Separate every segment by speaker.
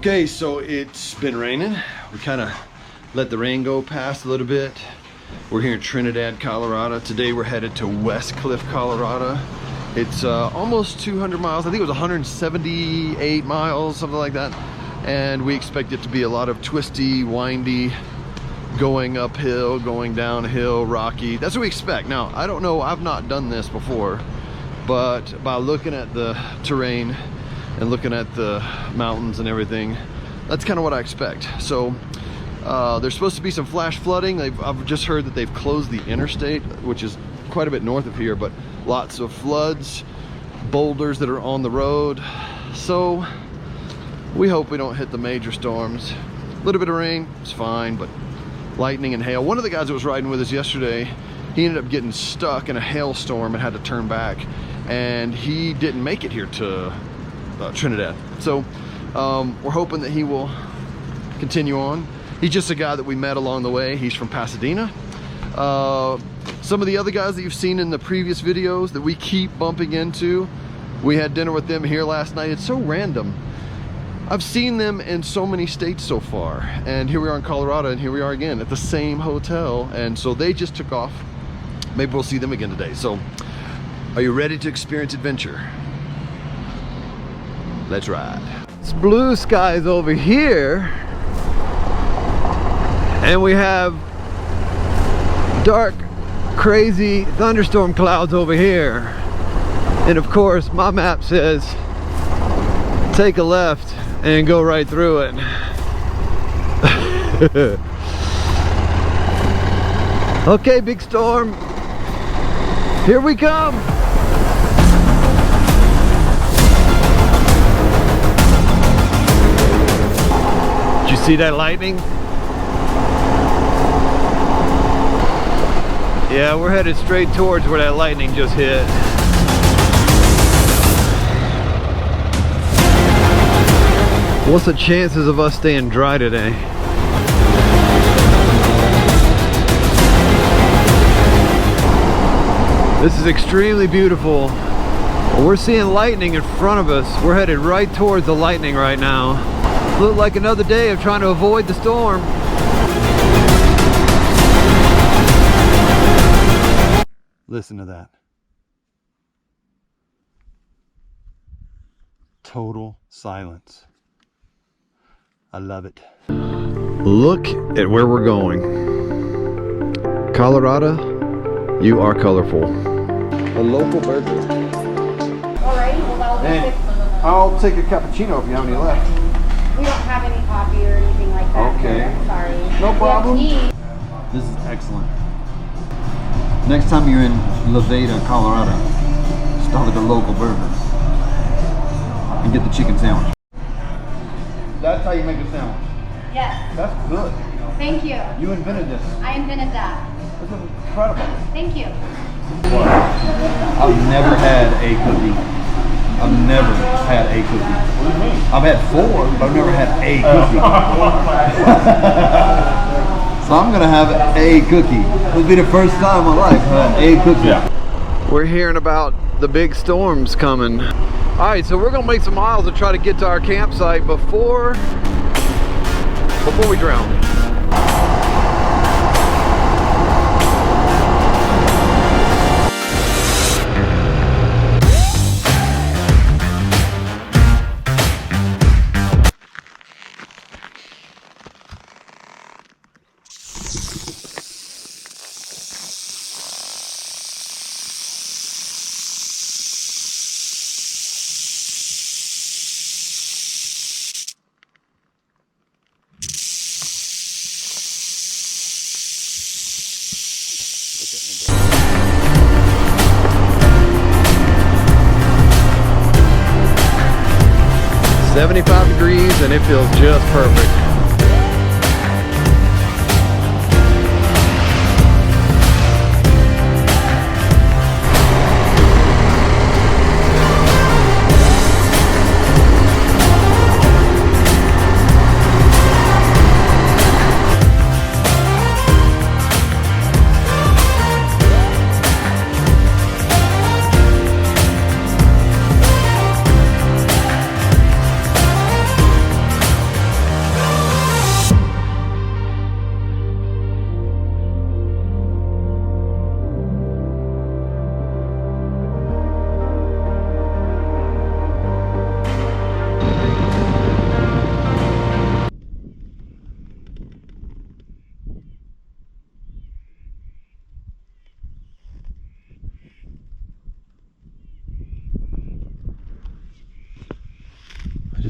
Speaker 1: Okay, so it's been raining. We kind of let the rain go past a little bit. We're here in Trinidad, Colorado. Today we're headed to West Cliff, Colorado. It's almost 200 miles. I think it was 178 miles, something like that. And we expect it to be a lot of twisty, windy, going uphill, going downhill, rocky. That's what we expect. Now, I don't know, I've not done this before, but by looking at the terrain and looking at the mountains and everything, that's kind of what I expect. So there's supposed to be some flash flooding. I've just heard that they've closed the interstate, which is quite a bit north of here, but lots of floods, boulders that are on the road. So we hope we don't hit the major storms. A little bit of rain, it's fine, but lightning and hail. One of the guys that was riding with us yesterday, he ended up getting stuck in a hailstorm and had to turn back, and he didn't make it here to Trinidad. So we're hoping that he will continue on. He's just a guy that we met along the way. He's from Pasadena. Some of the other guys that you've seen in the previous videos that we keep bumping into, we had dinner with them here last night. It's so random. I've seen them in so many states so far, and here we are in Colorado, and here we are again at the same hotel, and so they just took off. Maybe we'll see them again today. So are you ready to experience adventure? Let's ride. It's blue skies over here, and we have dark, crazy thunderstorm clouds over here. And of course, my map says take a left and go right through it. Okay, big storm, here we come. Did you see that lightning? Yeah, we're headed straight towards where that lightning just hit. What's the chances of us staying dry today? This is extremely beautiful. We're seeing lightning in front of us. We're headed right towards the lightning right now. Look like another day of trying to avoid the storm. Listen to that. Total silence. I love it. Look at where we're going. Colorado, you are colorful. A local burger.
Speaker 2: Alrighty, well that'll be
Speaker 1: And I'll take a cappuccino if you have any left.
Speaker 2: We don't have any coffee or anything like that.
Speaker 1: Okay.
Speaker 2: Here. Sorry.
Speaker 1: No problem. This is excellent. Next time you're in Levada, Colorado, stop at the local burger and get the chicken sandwich. That's how you make a sandwich.
Speaker 2: Yes.
Speaker 1: That's good.
Speaker 2: Thank you.
Speaker 1: You invented this.
Speaker 2: I invented that.
Speaker 1: That's incredible.
Speaker 2: Thank you.
Speaker 1: I've never had a cookie. I've never had a cookie. What do you mean? I've had 4, but I've never had a cookie. So I'm gonna have a cookie. It'll be the first time in my life I had a cookie. Yeah. We're hearing about the big storms coming. All right, so we're gonna make some miles to try to get to our campsite before we drown. 75 degrees and it feels just perfect.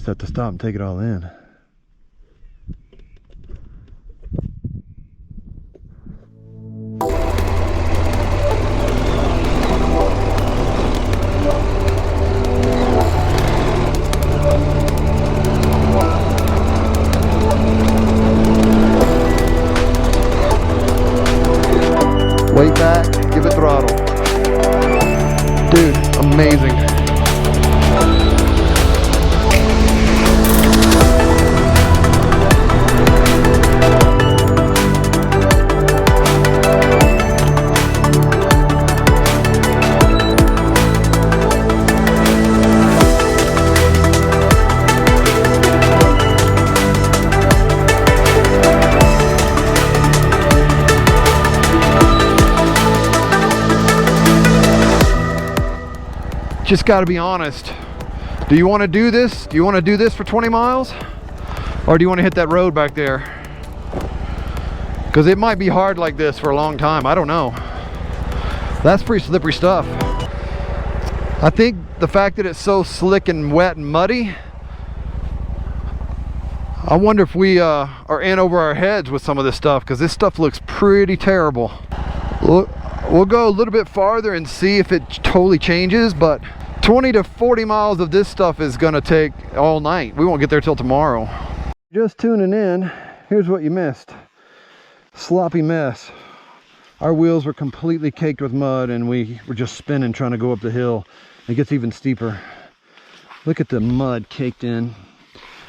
Speaker 1: just have to stop and take it all in. Weight back, give it throttle. Dude, amazing. Just got to be honest. Do you want to do this? Do you want to do this for 20 miles? Or do you want to hit that road back there? Because it might be hard like this for a long time. I don't know. That's pretty slippery stuff. I think the fact that it's so slick and wet and muddy, I wonder if we are in over our heads with some of this stuff, because this stuff looks pretty terrible. We'll go a little bit farther and see if it totally changes, but 20 to 40 miles of this stuff is gonna take all night. We won't get there till tomorrow. Just tuning in, here's what you missed. Sloppy mess. Our wheels were completely caked with mud and we were just spinning trying to go up the hill. It gets even steeper. Look at the mud caked in.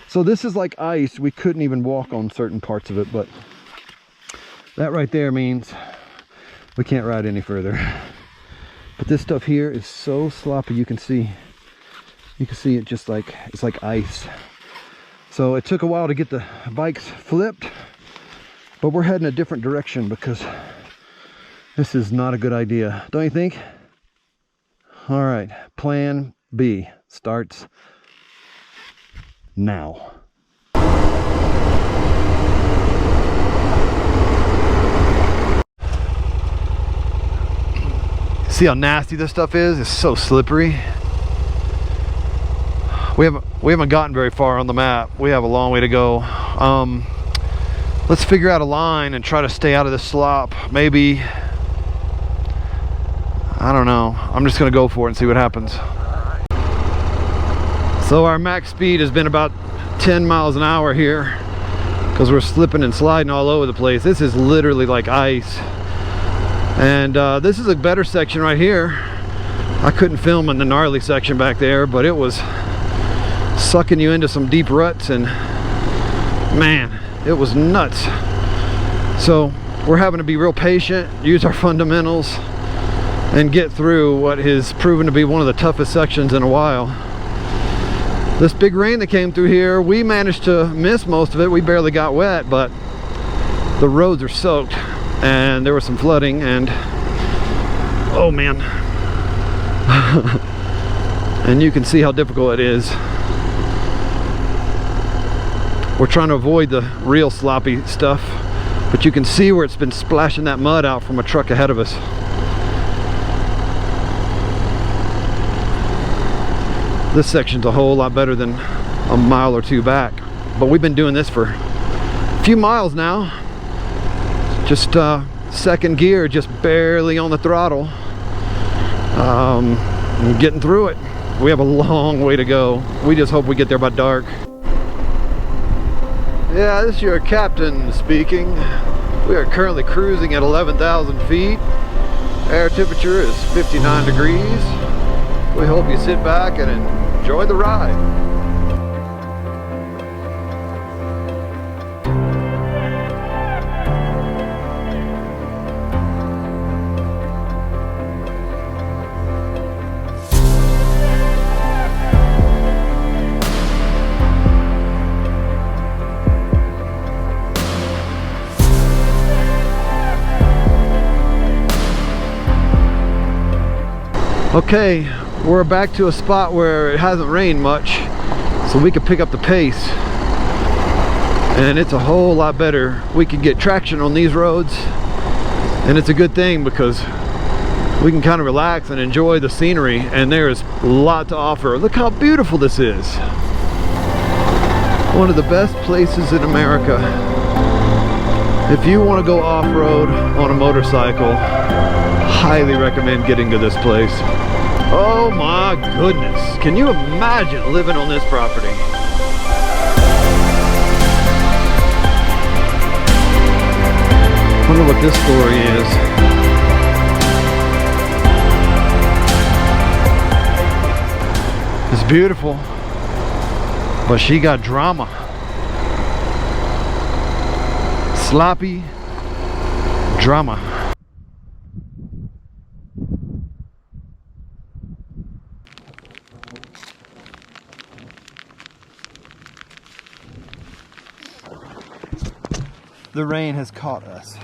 Speaker 1: So this is like ice. We couldn't even walk on certain parts of it, but that right there means we can't ride any further. But this stuff here is so sloppy. You can see it just like, it's like ice. So it took a while to get the bikes flipped, but we're heading a different direction because this is not a good idea, don't you think? All right, plan B starts now. See how nasty this stuff is? It's so slippery. We haven't gotten very far on the map. We have a long way to go. Let's figure out a line and try to stay out of this slop. Maybe, I don't know. I'm just gonna go for it and see what happens. So our max speed has been about 10 miles an hour here because we're slipping and sliding all over the place. This is literally like ice. And this is a better section right here. I couldn't film in the gnarly section back there, but it was sucking you into some deep ruts, and man, it was nuts. So we're having to be real patient, use our fundamentals, and get through what has proven to be one of the toughest sections in a while. This big rain that came through here, we managed to miss most of it. We barely got wet, but the roads are soaked. And there was some flooding, and oh man. And you can see how difficult it is. We're trying to avoid the real sloppy stuff, but you can see where it's been splashing that mud out from a truck ahead of us. This section's a whole lot better than a mile or two back, but we've been doing this for a few miles now. Just second gear, just barely on the throttle. Getting through it. We have a long way to go. We just hope we get there by dark. Yeah, this is your captain speaking. We are currently cruising at 11,000 feet. Air temperature is 59 degrees. We hope you sit back and enjoy the ride. Okay, we're back to a spot where it hasn't rained much, so we can pick up the pace. And it's a whole lot better. We can get traction on these roads, and it's a good thing because we can kind of relax and enjoy the scenery, and there is a lot to offer. Look how beautiful this is. One of the best places in America. If you want to go off-road on a motorcycle, highly recommend getting to this place. Oh my goodness. Can you imagine living on this property? I wonder what this story is. It's beautiful, but she got drama. Sloppy drama. The rain has caught us.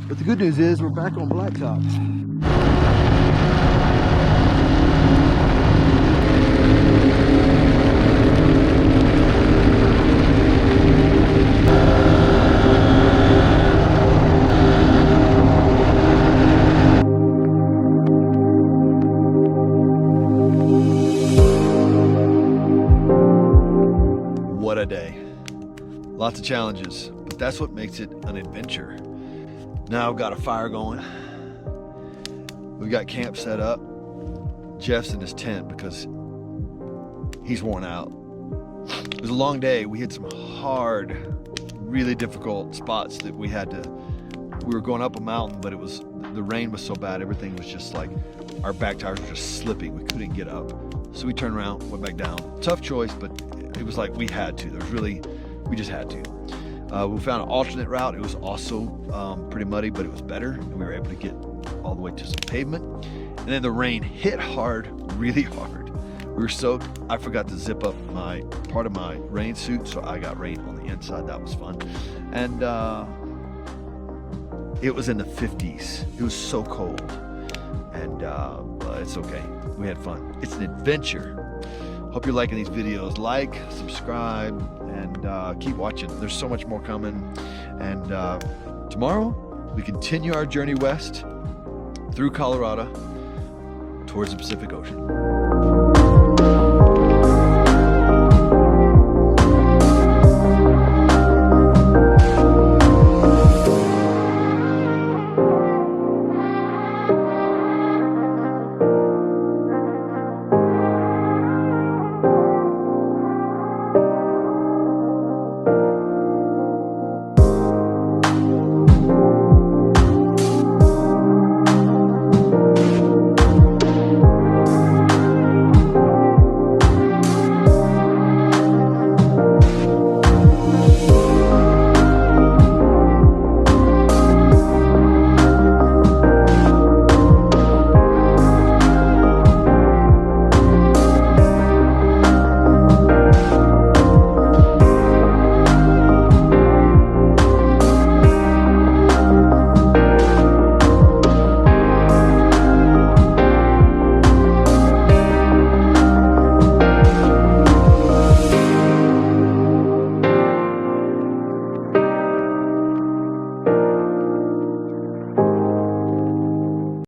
Speaker 1: But the good news is we're back on blacktop. What a day. Lots of challenges, but that's what makes it an adventure. Now I've got a fire going. We've got camp set up. Jeff's in his tent because he's worn out. It was a long day. We hit some hard, really difficult spots that we were going up a mountain, but the rain was so bad, everything was just like, our back tires were just slipping. We couldn't get up. So we turned around, went back down. Tough choice, but it was like we had to. We just had to. We found an alternate route. It was also pretty muddy, but it was better. And we were able to get all the way to some pavement. And then the rain hit hard, really hard. We were soaked. I forgot to zip up part of my rain suit, so I got rain on the inside. That was fun. And it was in the 50s. It was so cold. And but it's okay. We had fun. It's an adventure. Hope you're liking these videos. Like, subscribe, and keep watching. There's so much more coming. And tomorrow, we continue our journey west through Colorado towards the Pacific Ocean.